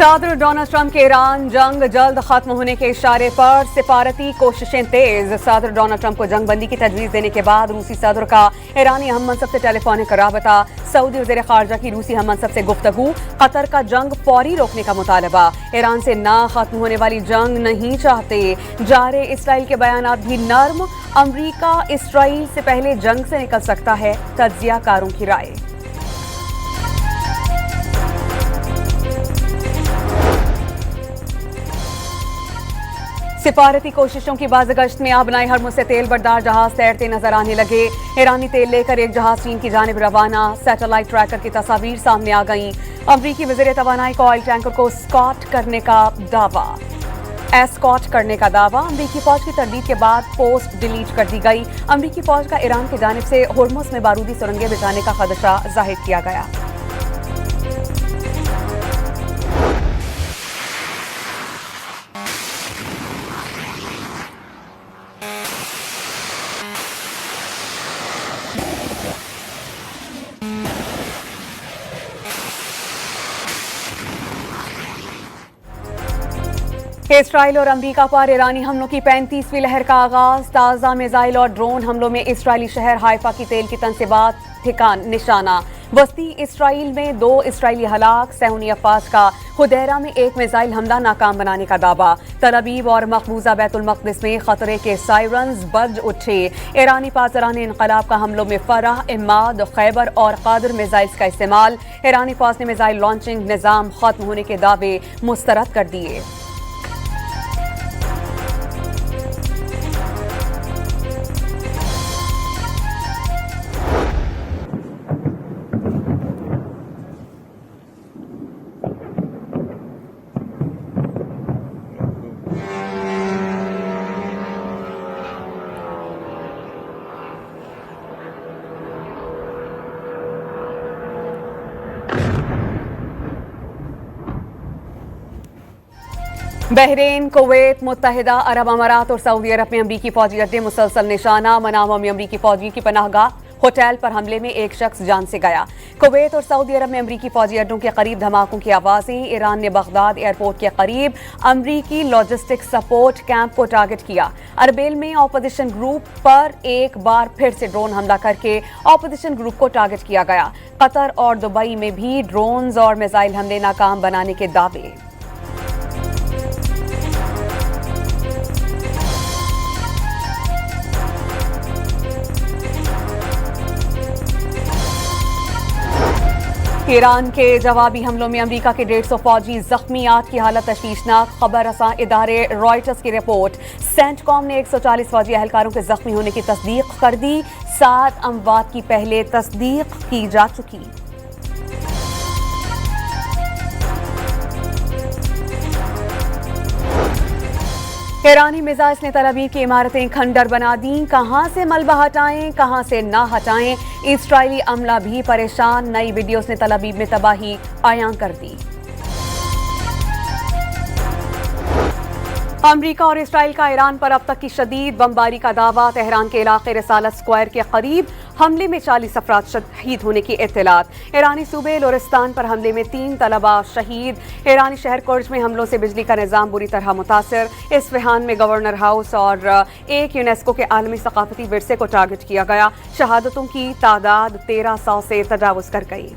सदर Donald Trump के Iran जंग जल्द खत्म होने के इशारे पर सिफारती कोशिशें तेज। सदर डोनाल्ड ट्रंप को जंग बंदी की तजवीज देने के बाद रूसी सदर का ईरानी हम मनसब से टेलीफोनिक राबता, सऊदी वज़ीर ख़ारजा की रूसी हम मनसब से गुफ्तगू, कतर का जंग फौरी रोकने का मुतालबा, ईरान से ना खत्म होने वाली जंग नहीं चाहते, जारे इसराइल के बयानात भी नर्म, अमरीका इसराइल से पहले जंग से निकल सकता है, तज्जियाकारों की राय। सिफारती कोशिशों की बाज़गश्त में आबनाई हरमुज़ से तेल बरदार जहाज तैरते नजर आने लगे। ईरानी तेल लेकर एक जहाज चीन की जानिब रवाना, सैटेलाइट ट्रैकर की तस्वीर सामने आ गईं। अमरीकी वज़ीर तवानाई का ऑयल टैंकर को एस्कॉर्ट करने का दावा। अमरीकी फौज की तरदीद के बाद पोस्ट डिलीट कर दी गई। अमरीकी फौज का ईरान की जानिब से हरमुज़ में बारूदी सुरंगें बिछाने का खदशा जाहिर किया गया। इसराइल और अमरीका पर ईरानी हमलों की 35वीं लहर का आगाज। ताज़ा मिसाइल और ड्रोन हमलों में इसराइली शहर हाइफा की तेल की तनसीबात ठिकान निशाना। वस्ती इसराइल में 2 इसराइली हलाक, सहूनी अफवाज का हुदैरा में एक मिसाइल हमला नाकाम बनाने का दावा। तल अबीब और मकबूजा बैतुल मक़दिस में खतरे के सायरन्स बज उठे। ईरानी पासरान इनकलाब का हमलों में फरह, इमाद, खैबर और कादर मिसाइल्स का इस्तेमाल। ईरानी फौज ने मिसाइल लॉन्चिंग निज़ाम खत्म होने के दावे मुस्तरद कर दिए। बहरीन, कुवैत, मुत्तहिदा अरब अमारात और सऊदी अरब में अमरीकी फौजी अड्डे मुसलसल निशाना। मनामा में अमरीकी फौजियों की पनाहगाह होटल पर हमले में एक शख्स जान से गया। कुवैत और सऊदी अरब में अमरीकी फौजी अड्डों के करीब धमाकों की आवाजें। ईरान ने बगदाद एयरपोर्ट के करीब अमरीकी लॉजिस्टिक सपोर्ट कैंप को टारगेट किया। अरबेल में ऑपोजिशन ग्रुप पर एक बार फिर से ड्रोन हमला करके ऑपोजिशन ग्रुप को टारगेट किया गया। कतर और दुबई में भी ड्रोन्स और मिसाइल हमले नाकाम बनाने के दावे। ईरान के जवाबी हमलों में अमरीका के 150 फौजी जख्मी, 8 की हालत तशवीशनाक। खबर रसां इदारे रॉयटर्स की रिपोर्ट। सेंटकॉम ने 140 फौजी एहलकारों के जख्मी होने की तस्दीक कर दी। 7 अमवात की पहले तस्दीक की जा चुकी। ईरानी मिजाइल ने तल अबीब की इमारतें खंडर बना दी। कहां से मलबा हटाएं, कहां से ना हटाएं, इसराइली अमला भी परेशान। नई वीडियोस ने तल अबीब में तबाही आयां कर दी। अमरीका और इसराइल का ईरान पर अब तक की शदीद बमबारी का दावा। तेहरान के इलाके रिसालत स्क्वायर के करीब हमले में 40 अफराद शहीद होने की इत्तलात। ईरानी सूबे लोरिस्तान पर हमले में 3 तलबा शहीद। ईरानी शहर कुर्ज में हमलों से बिजली का निज़ाम बुरी तरह मुतासर। इस्फहान में गवर्नर हाउस और एक यूनेस्को के आलमी सकाफती विरसे को टारगेट किया गया। शहादतों की तादाद 1300 से तजावुज़ कर गई।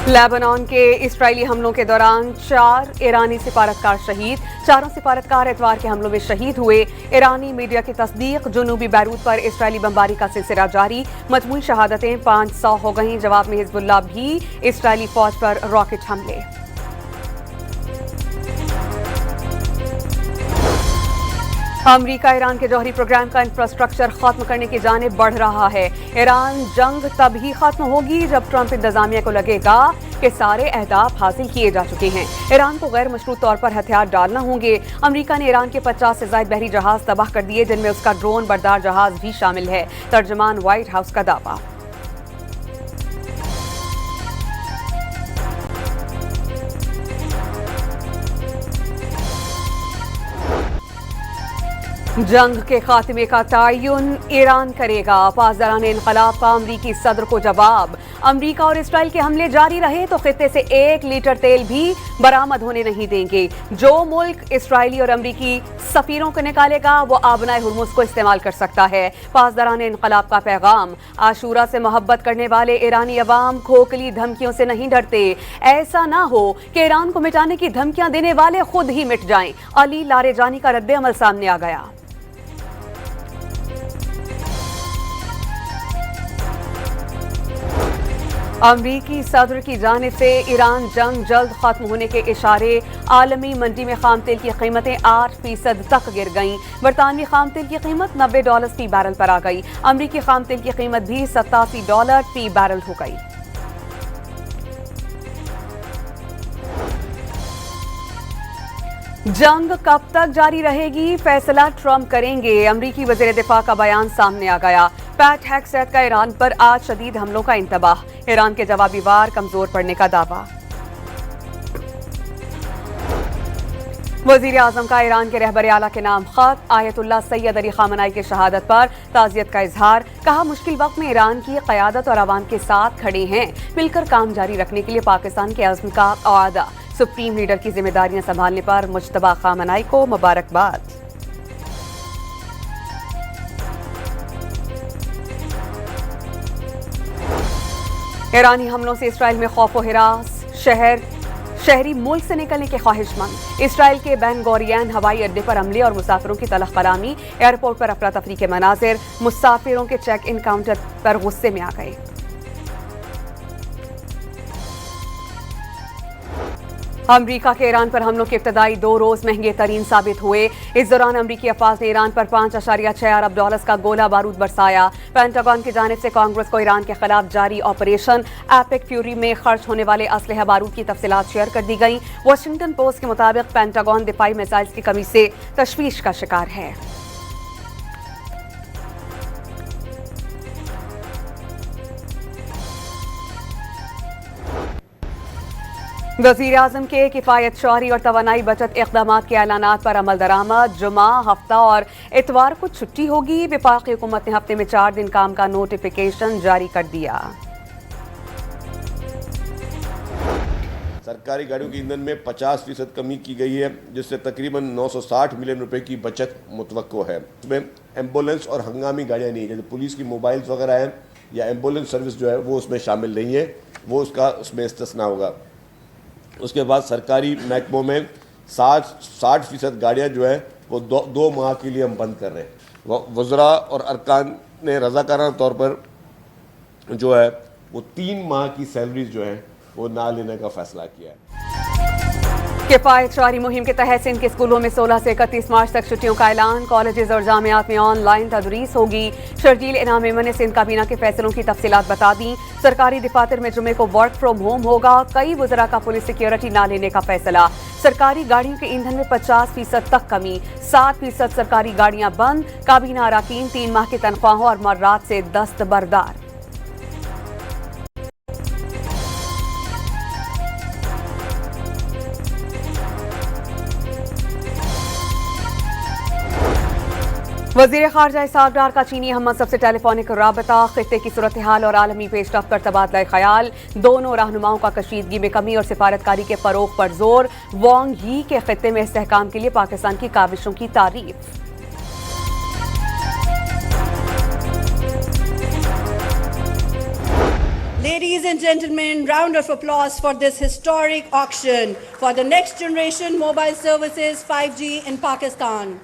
लेबनान के इस्राइली हमलों के दौरान 4 ईरानी सिफारतकार शहीद। 4 सिफारतकार इतवार के हमलों में शहीद हुए। ईरानी मीडिया की तस्दीक। जुनूबी बैरूत पर इस्राइली बमबारी का सिलसिला जारी। मजमूई शहादतें 500 हो गईं। जवाब में हिजबुल्लाह भी इस्राइली फौज पर रॉकेट हमले। अमरीका ईरान के जौहरी प्रोग्राम का इंफ्रास्ट्रक्चर खत्म करने की जानिब बढ़ रहा है। ईरान जंग तभी खत्म होगी जब ट्रंप इंतजामिया को लगेगा कि सारे अहदाफ हासिल किए जा चुके हैं। ईरान को गैर मशरूत तौर पर हथियार डालना होंगे। अमरीका ने ईरान के 50 से ज्यादा बहरी जहाज तबाह कर दिए, जिनमें उसका ड्रोन बरदार जहाज भी शामिल है। तर्जमान व्हाइट हाउस का दावा। जंग के खात्मे का तयन ईरान करेगा। पासदारान इनकलाब का अमरीकी सदर को जवाब। अमरीका और इसराइल के हमले जारी रहे तो खित्ते से 1 लीटर तेल भी बरामद होने नहीं देंगे। जो मुल्क इसराइली और अमरीकी सफीरों को निकालेगा वो आबनाए हुर्मुज को इस्तेमाल कर सकता है। पासदारान इनकलाब का पैगाम। आशूरा से मोहब्बत करने वाले ईरानी अवाम खोखली धमकियों से नहीं डरते। ऐसा ना हो कि ईरान को मिटाने की धमकियां देने वाले खुद ही मिट जाएं। अली लारेजानी का रद्द अमल सामने आ गया। अमरीकी सदर की जानिब से ईरान जंग जल्द खत्म होने के इशारे। आलमी मंडी में खाम तेल की कीमतें 8% तक गिर गईं। बरतानवी खाम तेल की कीमत $90 फी बैरल पर आ गई। अमरीकी खाम तेल की कीमत भी $87 फी बैरल हो गई। जंग कब तक जारी रहेगी, फैसला ट्रंप करेंगे। अमरीकी वज़ीर दिफा का बयान सामने आ गया। पैट हेग्सेथ का ईरान पर आज शदीद हमलों का इंतबाह। ईरान के जवाबी वार कमजोर पड़ने का दावा। वज़ीर आज़म का ईरान के रहबर आला के नाम खत। आयतुल्लाह सैयद अली ख़ामनेई की शहादत पर ताज़ियत का इजहार। कहा मुश्किल वक्त में ईरान की क़यादत और आवाम के साथ खड़े हैं। मिलकर काम जारी रखने के लिए पाकिस्तान के अज़्म का वादा। सुप्रीम लीडर की जिम्मेदारियां संभालने पर मुज्तबा ख़ामनेई को मुबारकबाद। ईरानी हमलों से इसराइल में खौफ व हिरास। शहरी मुल्क से निकलने के ख्वाहिशमंद। इसराइल के बेन गोरियन हवाई अड्डे पर हमले और मुसाफिरों की तलख कलामी। एयरपोर्ट पर अफरा तफरी के मनाजिर। मुसाफिरों के चेक इन काउंटर पर गुस्से में आ गए। अमरीका के ईरान पर हमलों के इब्तदाई 2 रोज महंगे तरीन साबित हुए। इस दौरान अमरीकी अफवाज ने ईरान पर $5.6 अरब का गोला बारूद बरसाया। पेंटागन की जानिब से कांग्रेस को ईरान के खिलाफ जारी ऑपरेशन एपिक फ्यूरी में खर्च होने वाले असलहा बारूद की तफसीलात शेयर कर दी गई। वाशिंगटन पोस्ट के मुताबिक पेंटागन दिफाई मिसाइल्स की कमी से तशवीश का शिकार है। वज़ीर आज़म के किफ़ायत शौरी और तवानाई बचत इक़दामात के ऐलानात पर अमल दरामद। जुमा, हफ्ता और इतवार को छुट्टी होगी। वफाक़ी हुकूमत ने हफ्ते में 4 दिन काम का नोटिफिकेशन जारी कर दिया। सरकारी गाड़ियों के ईंधन में 50% कमी की गई है, जिससे तकरीबन 960 मिलियन रुपए की बचत मुतवक्को है। इसमें एम्बुलेंस और हंगामी गाड़ियाँ नहीं है, जैसे पुलिस की मोबाइल्स वगैरह हैं या एम्बुलेंस सर्विस जो है वो उसमें शामिल नहीं है, वो उसमें इस्तिस्ना होगा। उसके बाद सरकारी महकमों में 60% गाड़ियाँ जो है वो 2 माह के लिए हम बंद कर रहे हैं। वज़रा और अरकान ने रज़ाकाराना तौर पर जो है वो 3 माह की सैलरीज जो है वो ना लेने का फैसला किया है। किफ़ायत शौरी मुहिम के तहत सिंध के स्कूलों में 16 से 31 मार्च तक छुट्टियों का ऐलान। कॉलेजेस और जामियात में ऑनलाइन तदरीस होगी। शर्जील इनाम मेमन ने सिंध काबीना के फैसलों की तफसीलात बता दी। सरकारी दफातर में जुमे को वर्क फ्रॉम होम होगा। कई वज़रा का पुलिस सिक्योरिटी ना लेने का फैसला। सरकारी गाड़ियों के ईंधन में 50% तक कमी। 7% सरकारी गाड़ियां बंद। काबीना अराकीन 3 माह की तनख्वाहों और मर्रात से दस्तबरदार। वज़ीर ख़ारजा इसहाक़ डार का चीनी हम मनसब से टेलीफोनिक राबता। खित्ते की सूरत हाल और आलमी पेशरफ्त पर तबादला ख्याल। दोनों रहनुमाओं का कशीदगी में कमी और सिफारतकारी के फ़रोग़ पर जोर। वांग यी के खित्ते में इस्तेहकाम के लिए पाकिस्तान की काविशों की तारीफ। Ladies and gentlemen, round of applause for this historic auction for the next generation mobile services 5G in Pakistan.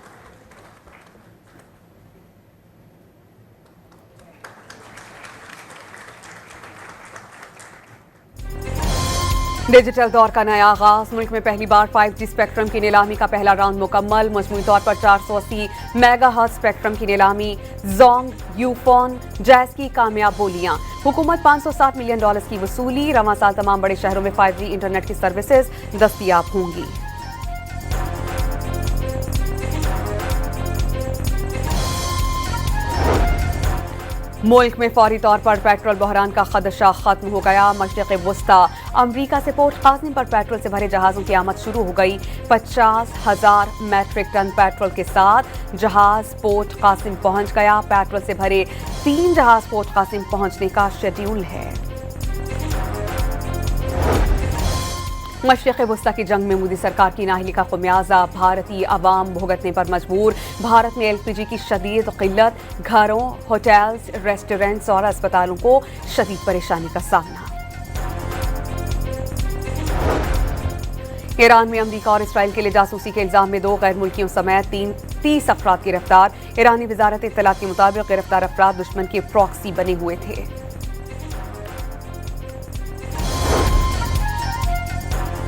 Digital दौर का नया आगाज। मुल्क में पहली बार 5G स्पेक्ट्रम की नीलामी का पहला राउंड मुकम्मल। मजमूई तौर पर 480 मेगाहर्ट्ज स्पेक्ट्रम की नीलामी। जोंग, यूफोन, जैज की कामयाब बोलियां। हुकूमत $507 मिलियन की वसूली। रवां साल तमाम बड़े शहरों में 5G इंटरनेट की सर्विसेज दस्तयाब होंगी। मुल्क में फौरी तौर पर पेट्रोल बहरान का खदशा खत्म हो गया। मशरिक़ वस्ता अमरीका से पोर्ट कासिम पर पेट्रोल से भरे जहाज़ों की आमद शुरू हो गई। 50,000 मैट्रिक टन पेट्रोल के साथ जहाज़ पोर्ट कासिम पहुंच गया। पेट्रोल से भरे 3 जहाज़ पोर्ट कासिम पहुंचने का शेड्यूल है। मशरिक़ वस्ता की जंग में मोदी सरकार की नाअहली का खुमियाजा भारतीय अवाम भुगतने पर मजबूर। भारत में LPG की शदीद किल्लत, घरों, होटल्स, रेस्टोरेंट्स और अस्पतालों को शदीद परेशानी का सामना। ईरान में अमरीका और इसराइल के लिए जासूसी के इल्जाम में 2 गैर मुल्कियों समेत 30 अफराद गिरफ्तार। ईरानी वजारत इत्तलात के मुताबिक गिरफ्तार अफराद दुश्मन के प्रॉक्सी बने हुए थे।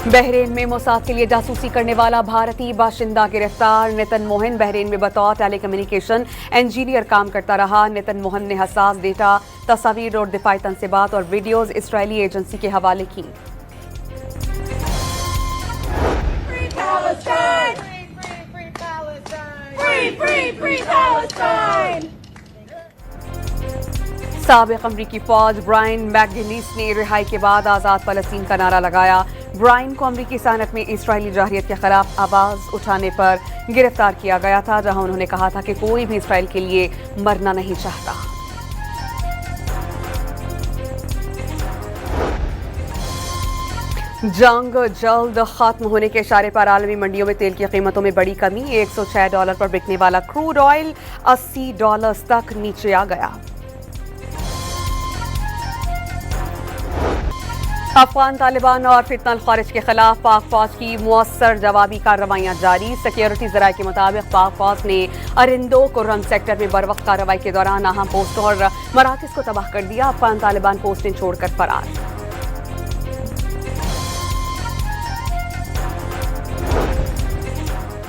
बहरीन में मोसाद के लिए जासूसी करने वाला भारतीय बाशिंदा गिरफ्तार। नितिन मोहन बहरीन में बतौर टेलीकम्युनिकेशन इंजीनियर काम करता रहा। नितिन मोहन ने हसास डेटा, तस्वीर और दिफाई तनसीबात और वीडियोज इसराइली एजेंसी के हवाले की। साबिक अमरीकी फौज ब्रायन मैकगिनीस ने रिहाई के बाद आज़ाद फ़लस्तीन का नारा लगाया। ब्रायन को अमरीकी सनत में इसराइली जाहिरियत के खिलाफ आवाज़ उठाने पर गिरफ्तार किया गया था, जहां उन्होंने कहा था कि कोई भी इसराइल के लिए मरना नहीं चाहता। जंग जल्द खत्म होने के इशारे पर आलमी मंडियों में तेल की कीमतों में बड़ी कमी। $106 पर बिकने वाला क्रूड ऑयल $80 तक नीचे आ गया। अफगान तालिबान और फितनल खारिज के खिलाफ पाक फौज की मुअस्सर जवाबी कार्रवाइयां जारी। सिक्योरिटी जराये के मुताबिक पाक फौज ने अरिंदो कुर्रम सेक्टर में बरवक्त कार्रवाई के दौरान अहम पोस्टों और मराकज को तबाह कर दिया। अफगान तालिबान पोस्टें छोड़कर फरार।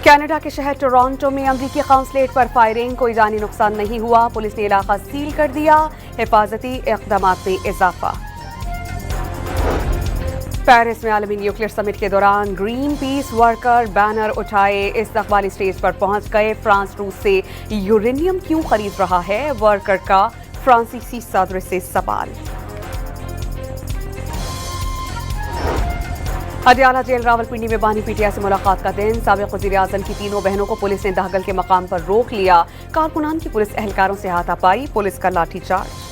कनाडा के शहर टोरंटो में अमरीकी कौंसलेट पर फायरिंग, कोई जानी नुकसान नहीं हुआ। पुलिस ने इलाका सील कर दिया। हिफाजती इक़दामात में इजाफा। पेरिस में आलमी न्यूक्लियर समिट के दौरान ग्रीन पीस वर्कर बैनर उठाए इस्तकबाली स्टेज पर पहुंच गए। फ्रांस रूस से यूरेनियम क्यों खरीद रहा है, वर्कर का फ्रांसीसी सदर से सवाल। अडियाला जेल रावलपिंडी में बानी पीटीआई से मुलाकात का दिन। साबिक वज़ीर आज़म की 3 बहनों को पुलिस ने दहगल के मकाम पर रोक लिया। कारकुनान की पुलिस एहलकारों से हाथापाई, पुलिस का लाठीचार्ज।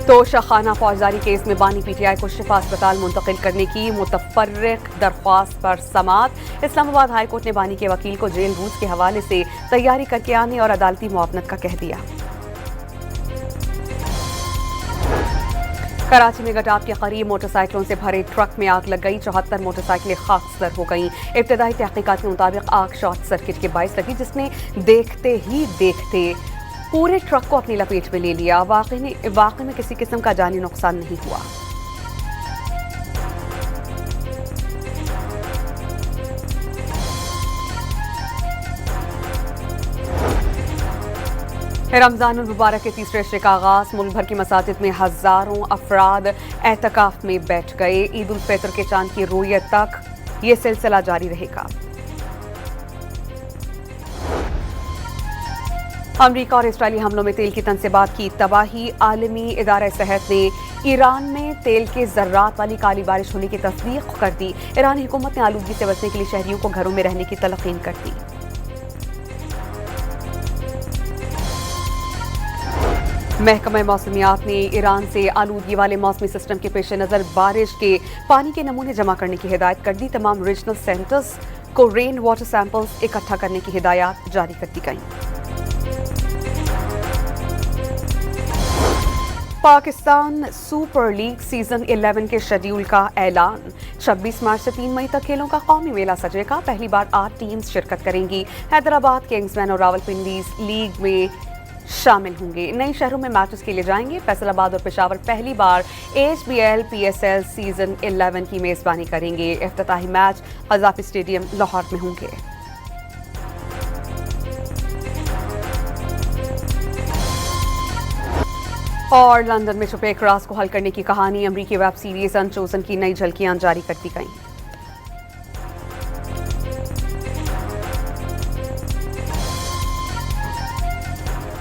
तोशाखाना फौजदारी केस में बानी पीटीआई को शिफा अस्पताल मुंतकिल करने की मुतफर्रिक दरख्वास्त पर समाअत। इस्लामाबाद हाई कोर्ट ने बानी के वकील को जेल रूस के हवाले से तैयारी करके आने और अदालती मुआवनत का कह दिया। कराची में गटाप के करीब मोटरसाइकिलों से भरे ट्रक में आग लग गई। 74 मोटरसाइकिलें खाकसर हो गईं। इब्तदाई तहकीकात के मुताबिक आग शॉर्ट सर्किट के बाइस लगी, जिसने देखते ही देखते पूरे ट्रक को अपनी लपेट में ले लिया। वाकई में किसी किस्म का जानी नुकसान नहीं हुआ। रमजानुल मुबारक के तीसरे इश्रे का आगाज। मुल्क भर की मसाजिद में हजारों अफराद एहतिकाफ में बैठ गए। ईद उल फितर के चांद की रोयत तक ये सिलसिला जारी रहेगा। अमरीका और इसराइली हमलों में तेल की तनसीबात की तबाही। आलमी इदारा सेहत ने ईरान में तेल के ज़र्रात वाली काली बारिश होने की तस्दीक कर दी। ईरानी हुकूमत ने आलूगी से बचने के लिए शहरियों को घरों में रहने की तलकीन कर दी। महकमा मौसमियात ने ईरान से आलूगी वाले मौसमी सिस्टम के पेश नज़र बारिश के पानी के नमूने जमा करने की हिदायत कर दी। तमाम रीजनल सेंटर्स को रेन वाटर सैंपल्स इकट्ठा करने की हिदायत जारी कर दी गई। पाकिस्तान सुपर लीग सीजन 11 के शेड्यूल का ऐलान। 26 मार्च से 3 मई तक खेलों का कौमी मेला सजेगा। पहली बार 8 टीम्स शिरकत करेंगी। हैदराबाद, किंग्समैन और रावलपिंडी लीग में शामिल होंगे। नए शहरों में मैचेस खेले जाएंगे। फैसलाबाद और पेशावर पहली बार HBL PSL सीजन 11 की मेजबानी करेंगे। इफ्तिताही मैच कज़ाफ़ी स्टेडियम लाहौर में होंगे। और लंदन में छुपे एक राज को हल करने की कहानी। अमरीकी वेब सीरीज अनचोजन की नई झलकियां जारी कर दी गईं।